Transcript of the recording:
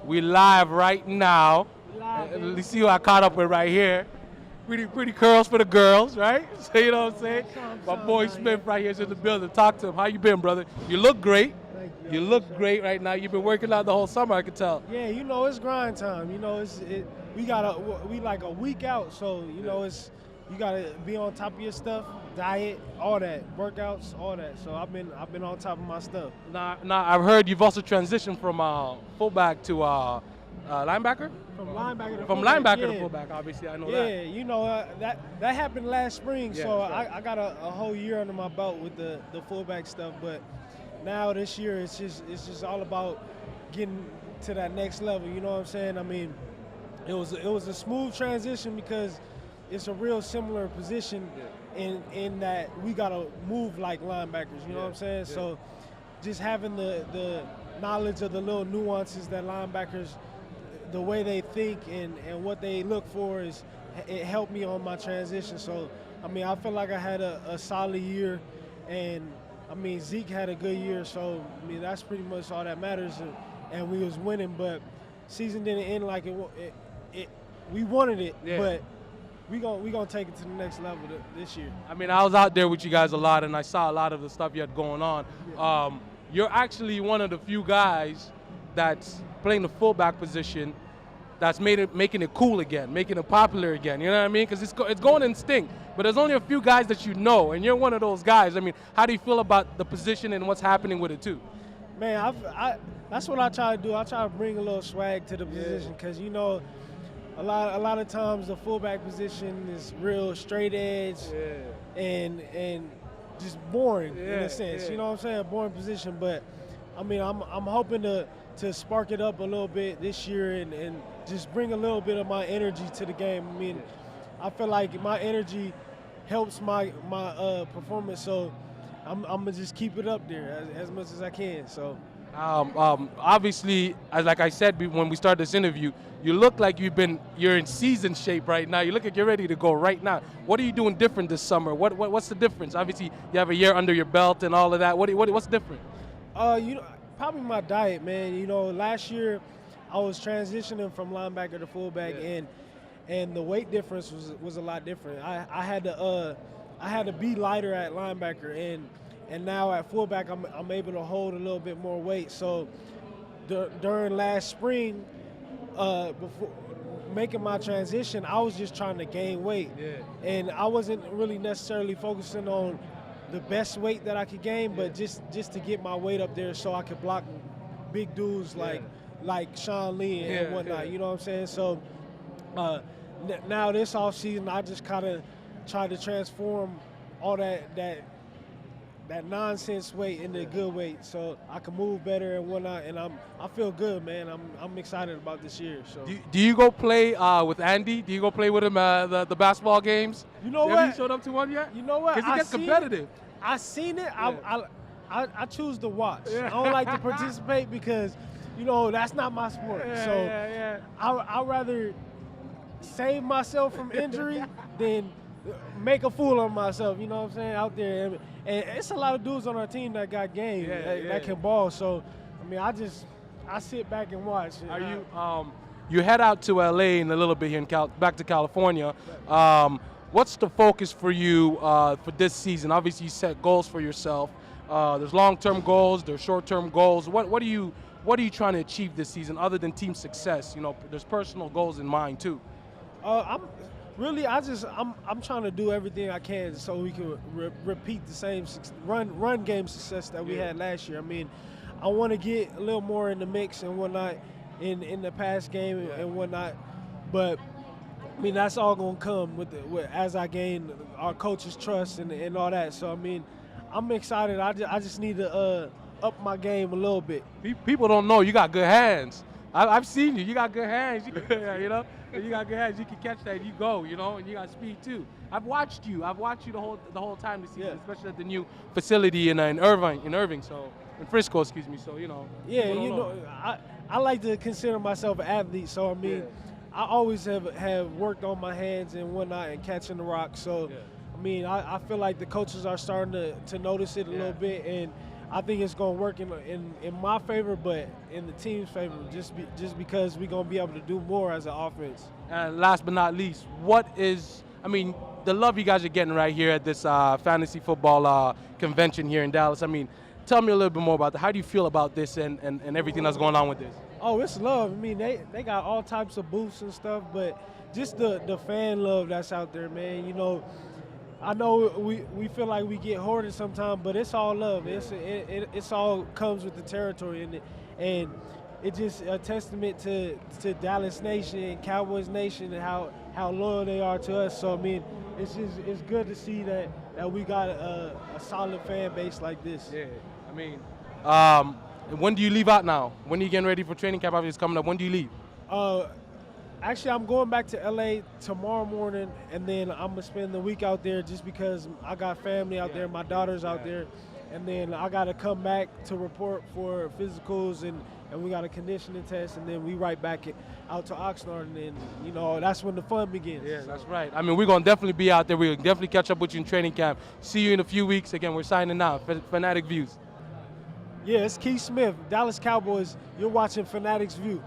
We live right now. Live, baby. You see who I caught up with right here. Pretty curls for the girls, right? So you know what I'm saying? My boy Smith right here is in the building. Talk to him. How you been, brother? You look great. Thank You look great right now. You've been working out the whole summer, I can tell. Yeah, you know it's grind time. You know we like a week out, so you know you gotta be on top of your stuff, diet, all that, workouts, all that. So I've been on top of my stuff. Now I've heard you've also transitioned from fullback to linebacker. From linebacker to From fullback, linebacker yeah. to fullback, obviously I know Yeah, that. you know that happened last spring, Yeah, so that's right. I got a whole year under my belt with the fullback stuff. But now this year it's just all about getting to that next level. You know what I'm saying? I mean, it was a smooth transition because it's a real similar position in that we gotta move like linebackers. You know what I'm saying? Yeah. So just having the knowledge of the little nuances that linebackers, the way they think and what they look for it helped me on my transition. So, I mean, I feel like I had a solid year, and, I mean, Zeke had a good year, so, I mean, that's pretty much all that matters, and we was winning, but season didn't end like we wanted it, Yeah. but we gonna take it to the next level this year. I mean, I was out there with you guys a lot, and I saw a lot of the stuff you had going on. You're actually one of the few guys that's playing the fullback position that's making it cool again, making it popular again. You know what I mean? Because it's going instinct. But there's only a few guys that you know, and you're one of those guys. I mean, how do you feel about the position and what's happening with it too? Man, that's what I try to do. I try to bring a little swag to the position because, you know, a lot of times the fullback position is real straight edge and just boring in a sense. Yeah. You know what I'm saying? Boring position. But I mean, I'm hoping to spark it up a little bit this year and just bring a little bit of my energy to the game. I mean, I feel like my energy helps my performance, so I'm gonna just keep it up there as much as I can. So. Obviously, like I said when we started this interview, you look like you're in season shape right now. You look like you're ready to go right now. What are you doing different this summer? What's the difference? Obviously, you have a year under your belt and all of that. What's different? You know, probably my diet, man. You know, last year I was transitioning from linebacker to fullback, and the weight difference was a lot different. I had to be lighter at linebacker, and now at fullback I'm able to hold a little bit more weight. So during last spring, before making my transition, I was just trying to gain weight, and I wasn't really necessarily focusing on the best weight that I could gain, but just to get my weight up there so I could block big dudes like Sean Lee and whatnot. You know what I'm saying? So now this offseason, I just kind of tried to transform all that nonsense weight into good weight, so I can move better and whatnot. And I feel good, man. I'm excited about this year. So Do you go play with Andy? Do you go play with him the basketball games? you know Have what? you showed up to one yet? You know what? Because he gets competitive. I seen it. Yeah. I choose to watch. Yeah. I don't like to participate because, you know, that's not my sport. I'd rather save myself from injury than make a fool of myself. You know what I'm saying? Out there, and it's a lot of dudes on our team that got game that can ball. So I mean, I sit back and watch. Are you you head out to LA in a little bit here back to California. What's the focus for you for this season? Obviously, you set goals for yourself. There's long-term goals. There's short-term goals. What are you trying to achieve this season other than team success? You know, there's personal goals in mind too. I'm trying to do everything I can so we can repeat the same run game success that we had last year. I mean, I want to get a little more in the mix and whatnot in the pass game and whatnot, but I mean that's all gonna come as I gain our coach's trust and all that. So I mean, I'm excited. I just need to up my game a little bit. People don't know you got good hands. I've seen you. You got good hands. You know, you got good hands. You can catch that. You go. You know, and you got speed too. I've watched you the whole time this season, especially at the new facility in Irving. So in Frisco, excuse me. So you know. Yeah, you know, I like to consider myself an athlete. So I mean, I always have worked on my hands and whatnot and catching the rock. So I mean, I feel like the coaches are starting to notice it a little bit, and I think it's going to work in my favor, but in the team's favor, just because we're going to be able to do more as an offense. And last but not least, the love you guys are getting right here at this fantasy football convention here in Dallas. I mean, tell me a little bit more about that. How do you feel about this and everything that's going on with this? Oh, it's love. I mean, they got all types of booths and stuff, but just the fan love that's out there, man. You know, I know we feel like we get hoarded sometimes, but it's all love. It's all comes with the territory, and it's just a testament to Dallas Nation and Cowboys Nation and how loyal they are to us. So I mean, it's good to see that we got a solid fan base like this. Yeah, I mean, when do you leave out now? When are you getting ready for training camp? Obviously, it's coming up. When do you leave? Actually, I'm going back to LA tomorrow morning, and then I'm gonna spend the week out there just because I got family out there, my daughter's out there, and then I gotta come back to report for physicals and we got a conditioning test, and then we right back out to Oxnard, and then, you know, that's when the fun begins. Yeah, that's right. I mean, we're going to definitely be out there. We'll definitely catch up with you in training camp. See you in a few weeks. Again, we're signing out. Fanatic Views. Yeah, it's Keith Smith, Dallas Cowboys. You're watching Fanatics View.